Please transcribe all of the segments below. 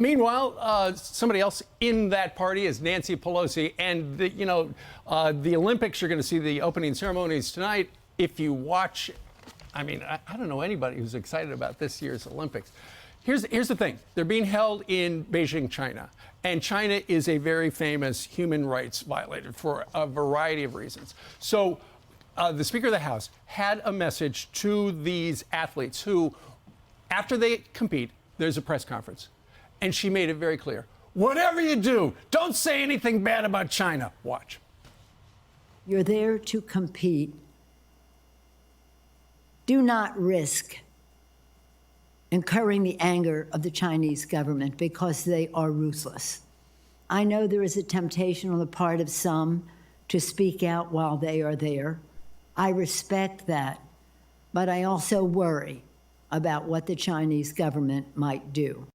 Meanwhile, somebody else in that party is Nancy Pelosi. And, the Olympics, you're going to see the opening ceremonies tonight. If you watch, I don't know anybody who's excited about this year's Olympics. Here's the thing. They're being held in Beijing, China. And China is a very famous human rights violator for a variety of reasons. So the Speaker of the House had a message to these athletes who, after they compete, there's a press conference. And she made it very clear. Whatever you do, don't say anything bad about China. Watch. You're there to compete. Do not risk incurring the anger of the Chinese government because they are ruthless. I know there is a temptation on the part of some to speak out while they are there. I respect that, but I also worry about what the Chinese government might do.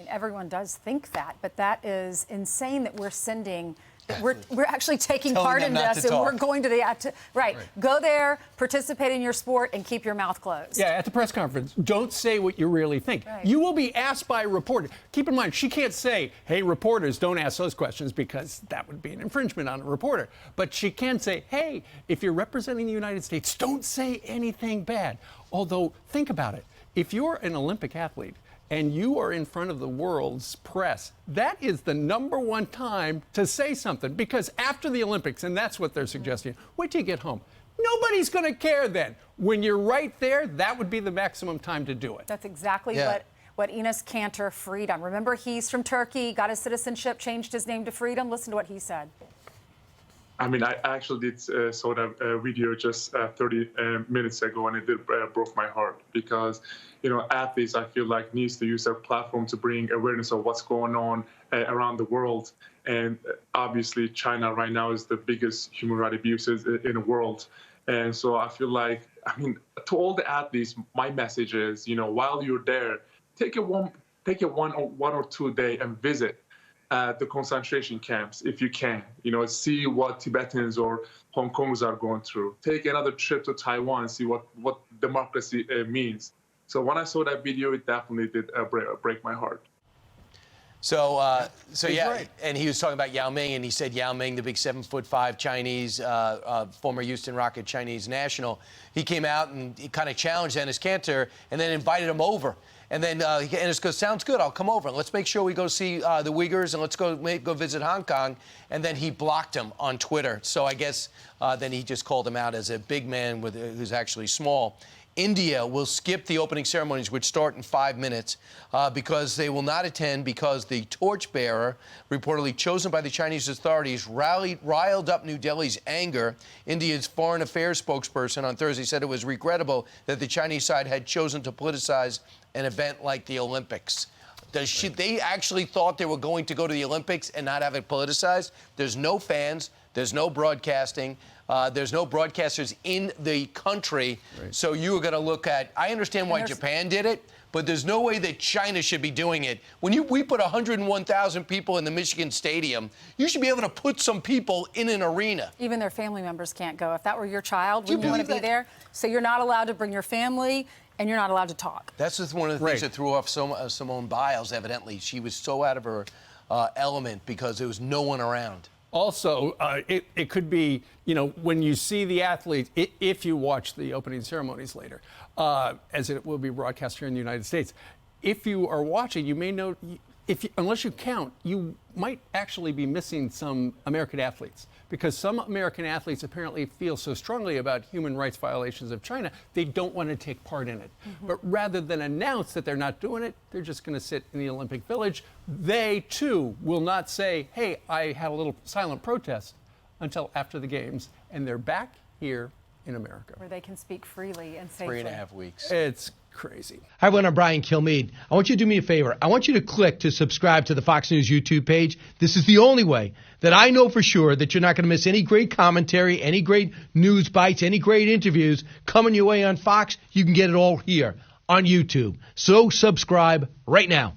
Everyone does think that, but that is insane that we're sending, that we're actually taking part in this, and we're going to the right. Go there, participate in your sport, and keep your mouth closed. Yeah, at the press conference, don't say what you really think. Right. You will be asked by a reporter. Keep in mind, she can't say, hey, reporters, don't ask those questions, because that would be an infringement on a reporter. But she can say, hey, if you're representing the United States, don't say anything bad. Although, think about it. If you're an Olympic athlete, and you are in front of the world's press, that is the #1 time to say something. Because after the Olympics, and that's what they're suggesting, wait till you get home. Nobody's going to care then. When you're right there, that would be the maximum time to do it. That's exactly what Enes Kanter, Freedom. Remember, he's from Turkey, got his citizenship, changed his name to Freedom. Listen to what he said. I actually did saw that video just 30 minutes ago, and it did broke my heart because, athletes, I feel like, needs to use their platform to bring awareness of what's going on around the world. And obviously, China right now is the biggest human rights abuses in the world. And so I feel like, to all the athletes, my message is, while you're there, take a one or 2 day and visit the concentration camps if you can. See what Tibetans or Hong Kongers are going through. Take another trip to Taiwan, see what democracy means. So when I saw that video, it definitely did break my heart. So yeah, and he was talking about Yao Ming, and he said Yao Ming, the big 7'5" Chinese, former Houston Rocket Chinese national, he came out and he kind of challenged Enes Kanter and then invited him over. And then Enes goes, sounds good, I'll come over. And let's make sure we go see the Uyghurs, and let's go visit Hong Kong. And then he blocked him on Twitter. So I guess then he just called him out as a big man who's actually small. India will skip the opening ceremonies, which start in 5 minutes, because they will not attend because the torchbearer, reportedly chosen by the Chinese authorities, riled up New Delhi's anger. India's foreign affairs spokesperson on Thursday said it was regrettable that the Chinese side had chosen to politicize an event like the Olympics. They actually thought they were going to go to the Olympics and not have it politicized? There's no fans. There's no broadcasting. There's no broadcasters in the country. Right. So you were going to look at, I understand why Japan did it, but there's no way that China should be doing it. When we put 101,000 people in the Michigan Stadium, you should be able to put some people in an arena. Even their family members can't go. If that were your child, wouldn't you want to be there? So you're not allowed to bring your family, and you're not allowed to talk. That's just one of the things that threw off Simone Biles, evidently. She was so out of her element because there was no one around. Also, it could be, when you see the athletes, if you watch the opening ceremonies later, as it will be broadcast here in the United States, if you are watching, you may know, unless you count, you might actually be missing some American athletes, because some American athletes apparently feel so strongly about human rights violations of China, they don't want to take part in it. Mm-hmm. But rather than announce that they're not doing it, they're just going to sit in the Olympic Village. They, too, will not say, hey, I had a little silent protest until after the games, and they're back here in America. Where they can speak freely and safely. 3.5 weeks. It's crazy. Hi, everyone. I'm Brian Kilmeade. I want you to do me a favor. I want you to click to subscribe to the Fox News YouTube page. This is the only way that I know for sure that you're not going to miss any great commentary, any great news bites, any great interviews coming your way on Fox. You can get it all here on YouTube. So subscribe right now.